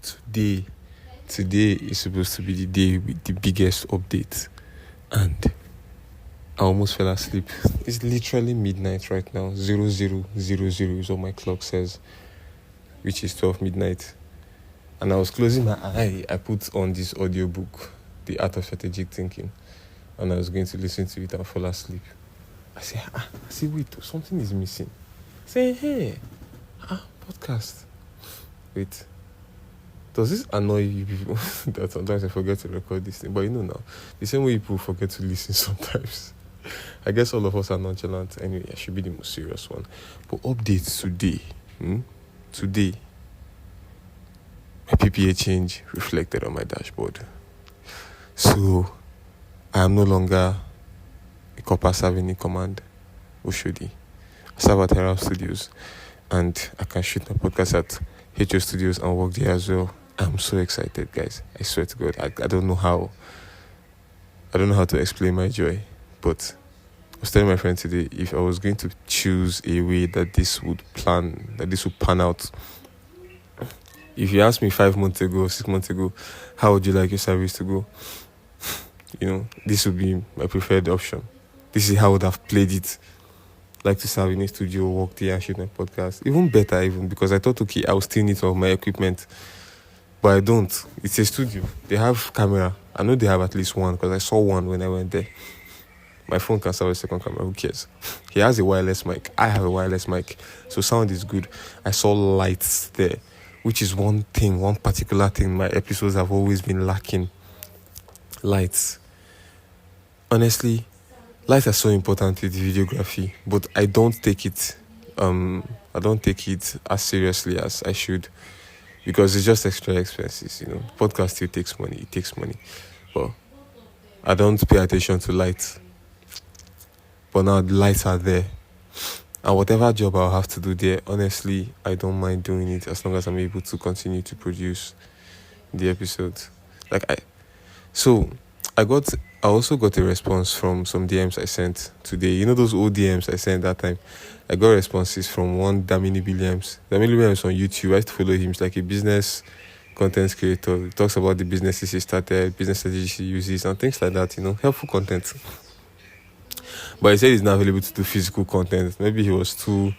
Today, today is supposed to be the day with the biggest update, and I almost fell asleep. It's literally midnight right now. 0000 is what my clock says, which is 12 midnight. And I was closing my eye. I put on this audiobook, The Art of Strategic Thinking, and I was going to listen to it and fall asleep. I say, wait, something is missing. I say, hey, podcast. Wait, does this annoy you people that sometimes I forget to record this thing? But now, the same way people forget to listen sometimes. I guess all of us are nonchalant. Anyway, I should be the most serious one. But updates today. Today, my PPA change reflected on my dashboard. So, I am no longer a copper serving in command, Oshodi. I serve at Herald Studios, and I can shoot my podcast at HO Studios and work there as well. I'm so excited, guys. I swear to God, I don't know how to explain my joy, but I was telling my friend today, if I was going to choose a way that this would pan out, if you asked me 5 months ago, 6 months ago, how would you like your service to go? This would be my preferred option. This is how I would have played it. Like to serve in a studio, work there and shoot my podcast. Even better, because I thought, okay, I will still need all my equipment. But I don't. It's a studio. They have camera. I know they have at least one, because I saw one when I went there. My phone can serve a second camera. Who cares? He has a wireless mic. I have a wireless mic. So sound is good. I saw lights there, which is one particular thing my episodes have always been lacking. Lights. Honestly, lights are so important with videography, but I don't take it as seriously as I should, because it's just extra expenses. Podcast still takes money. It takes money, but I don't pay attention to lights. But now the lights are there, and whatever job I'll have to do there, honestly, I don't mind doing it as long as I'm able to continue to produce the episodes. I also got a response from some DMs I sent today. Those old DMs I sent that time? I got responses from one Damini Williams. Damini Williams on YouTube. I used to follow him. He's like a business content creator. He talks about the businesses he started, business strategies he uses, and things like that, helpful content. But he said he's not available to do physical content. Maybe he was too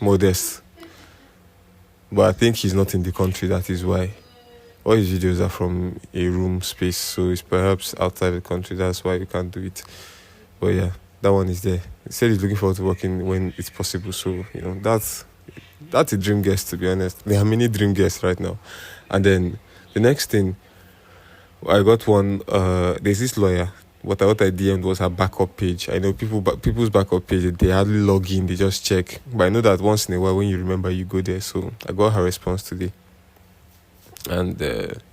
modest. But I think he's not in the country, that is why. All his videos are from a room space, so it's perhaps outside the country. That's why you can't do it. But yeah, that one is there. He said he's looking forward to working when it's possible. So, that's a dream guest, to be honest. There are many dream guests right now. And then the next thing, I got one, there's this lawyer. What I DM'd was her backup page. I know people's backup page, they hardly log in, they just check. But I know that once in a while, when you remember, you go there. So I got her response today. And,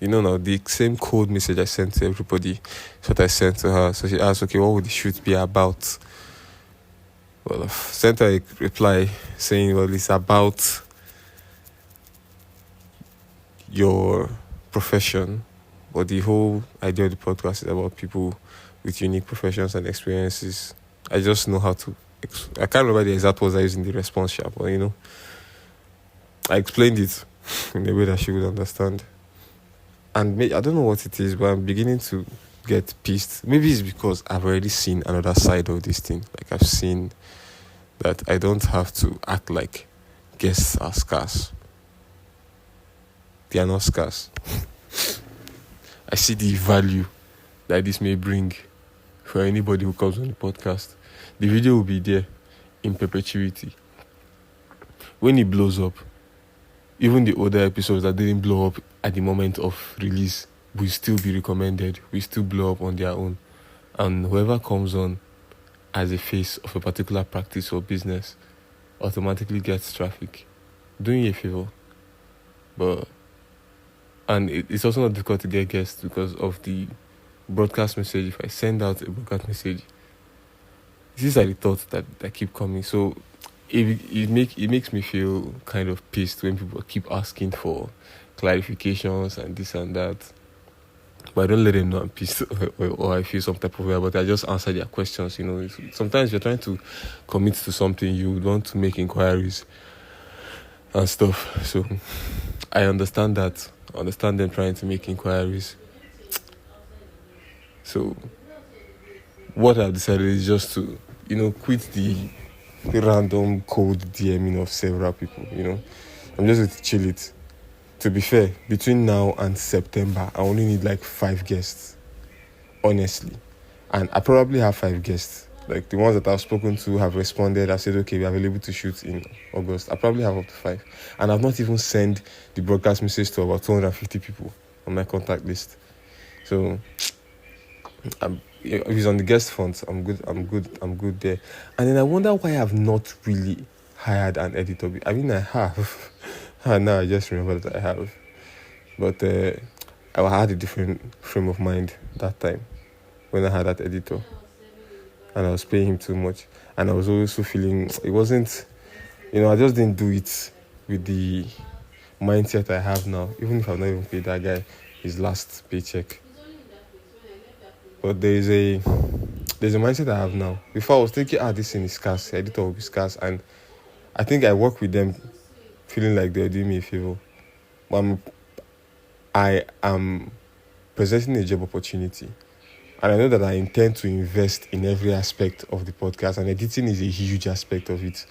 now the same code message I sent to everybody is what I sent to her. So she asked, okay, what would the shoot be about? Well, I've sent her a reply saying, well, it's about your profession. But the whole idea of the podcast is about people with unique professions and experiences. I just know how to... I can't remember the exact words I used in the response sharp, but, I explained it in a way that she would understand. And I don't know what it is, but I'm beginning to get pissed. Maybe it's because I've already seen another side of this thing. Like, I've seen that I don't have to act like guests are scarce. They are not scarce. I see the value that this may bring for anybody who comes on the podcast. The video will be there in perpetuity. When it blows up, even the older episodes that didn't blow up at the moment of release will still be recommended, will still blow up on their own. And whoever comes on as a face of a particular practice or business automatically gets traffic. Doing you a favor. And it's also not difficult to get guests because of the broadcast message. If I send out a broadcast message, these are the thoughts that keep coming. So it makes me feel kind of pissed when people keep asking for clarifications and this and that. But I don't let them know I'm pissed or I feel some type of way about it. I just answer their questions. Sometimes you're trying to commit to something, you want to make inquiries and stuff. So I understand that. I understand them trying to make inquiries. So what I've decided is just to, quit the random cold DMing of several people, I'm just going to chill it. To be fair, between now and September, I only need like 5 guests, honestly. And I probably have 5 guests. Like the ones that I've spoken to have responded. I said, okay, we're available to shoot in August. I probably have up to 5. And I've not even sent the broadcast message to about 250 people on my contact list. So if he's on the guest front, I'm good there. And then I wonder why I've not really hired an editor. I mean, I have. Now I just remember that I have. But I had a different frame of mind that time when I had that editor. And I was paying him too much. And I was also feeling, it wasn't, I just didn't do it with the mindset I have now. Even if I've not even paid that guy his last paycheck. But there's a mindset I have now. Before I was thinking, this thing is scarce, the editor will be scarce. And I think I work with them feeling like they're doing me a favor. I am presenting a job opportunity. And I know that I intend to invest in every aspect of the podcast, and editing is a huge aspect of it.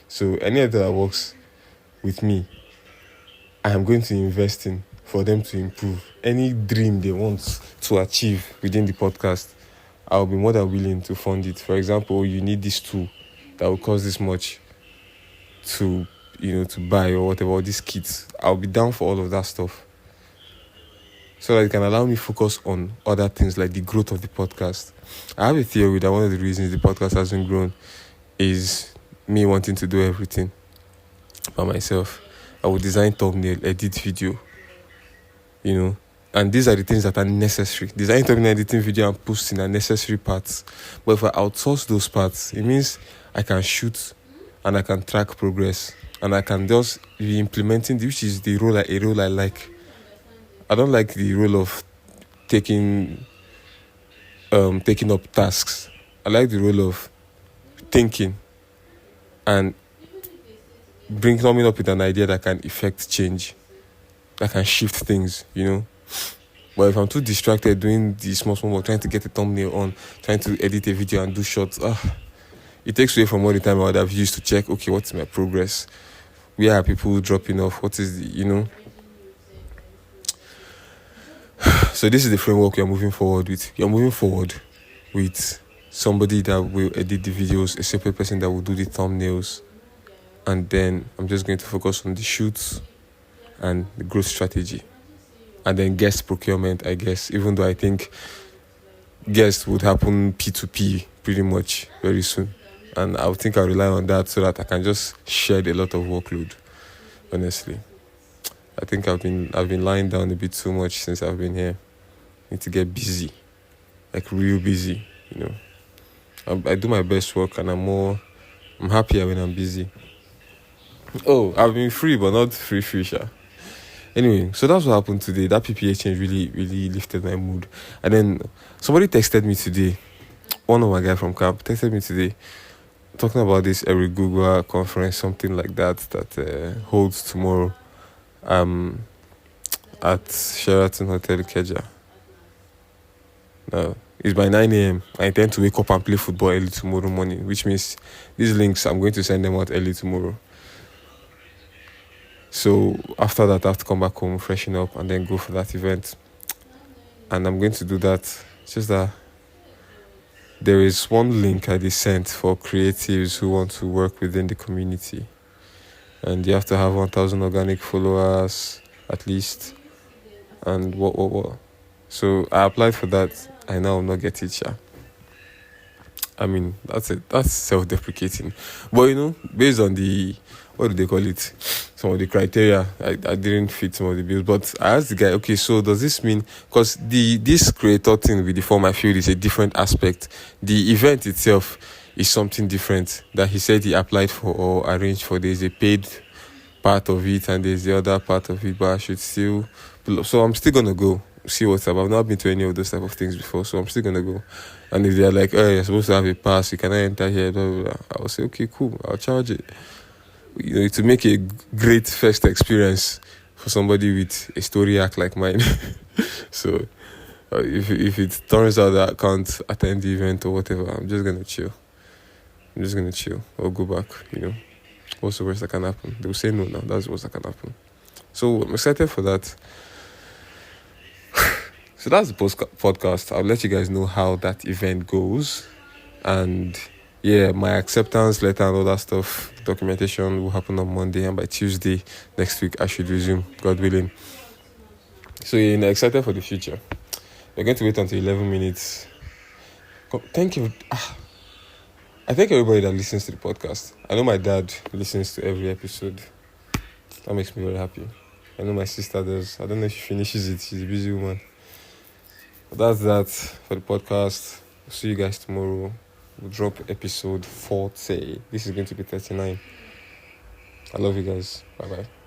So any editor that works with me, I am going to invest in for them to improve. Any dream they want to achieve within the podcast, I'll be more than willing to fund it. For example, you need this tool that will cost this much to buy or whatever, or these kits. I'll be down for all of that stuff. So that it can allow me focus on other things like the growth of the podcast. I have a theory that one of the reasons the podcast hasn't grown is me wanting to do everything by myself. I will design thumbnail, edit video, and these are the things that are necessary. Design thumbnail, editing video, and posting are necessary parts. But if I outsource those parts, it means I can shoot and I can track progress and I can just be implementing, which is a role I like. I don't like the role of taking up tasks. I like the role of thinking and coming up with an idea that can effect change, that can shift things, But if I'm too distracted doing the small work, trying to get a thumbnail on, trying to edit a video and do shots, it takes away from all the time I would have used to check, okay, what's my progress? Where are people dropping off? What is the, So this is the framework you're moving forward with. You're moving forward with somebody that will edit the videos, a separate person that will do the thumbnails, and then I'm just going to focus on the shoots and the growth strategy. And then guest procurement, I guess, even though I think guests would happen P2P pretty much very soon. And I think I'll rely on that so that I can just shed a lot of workload, honestly. I think I've been lying down a bit too much since I've been here. I need to get busy, like real busy, I do my best work and I'm happier when I'm busy. Oh, I've been free, but not free. Anyway, so that's what happened today. That PPA change really, really lifted my mood. And then somebody texted me today. One of my guys from camp texted me today, talking about this Eric Google conference, something like that holds tomorrow. At Sheraton Hotel Ikeja. Now, it's by 9 a.m. I intend to wake up and play football early tomorrow morning, which means these links, I'm going to send them out early tomorrow. So after that, I have to come back home, freshen up, and then go for that event. And I'm going to do that. It's just that there is one link I sent for creatives who want to work within the community. And you have to have 1,000 organic followers at least. And what. So I applied for that. I now will not get it, yeah. I mean, that's it. That's self-deprecating. But, based on the, what do they call it? Some of the criteria, I didn't fit some of the bills. But I asked the guy, okay, so does this mean, because this creator thing with the form I feel is a different aspect. The event itself is something different that he said he applied for or arranged for. There's a paid part of it and there's the other part of it, but I should still, so I'm still going to go see what's up. I've not been to any of those type of things before, so I'm still going to go. And if they're like, you're supposed to have a pass, you cannot enter here, blah, blah, blah, I'll say, okay, cool, I'll charge it. To make a great first experience for somebody with a story arc like mine. So if it turns out that I can't attend the event or whatever, I'm just gonna chill. Or go back, What's the worst that can happen? They'll say no now. That's the worst that can happen. So I'm excited for that. So that's the podcast. I'll let you guys know how that event goes. And yeah, my acceptance letter and all that stuff, documentation will happen on Monday. And by Tuesday next week, I should resume, God willing. So excited for the future. We're going to wait until 11 minutes. Thank you. I thank everybody that listens to the podcast. I know my dad listens to every episode. That makes me very happy. I know my sister does. I don't know if she finishes it. She's a busy woman. But that's that for the podcast. We'll see you guys tomorrow. We'll drop episode 40. This is going to be 39. I love you guys. Bye-bye.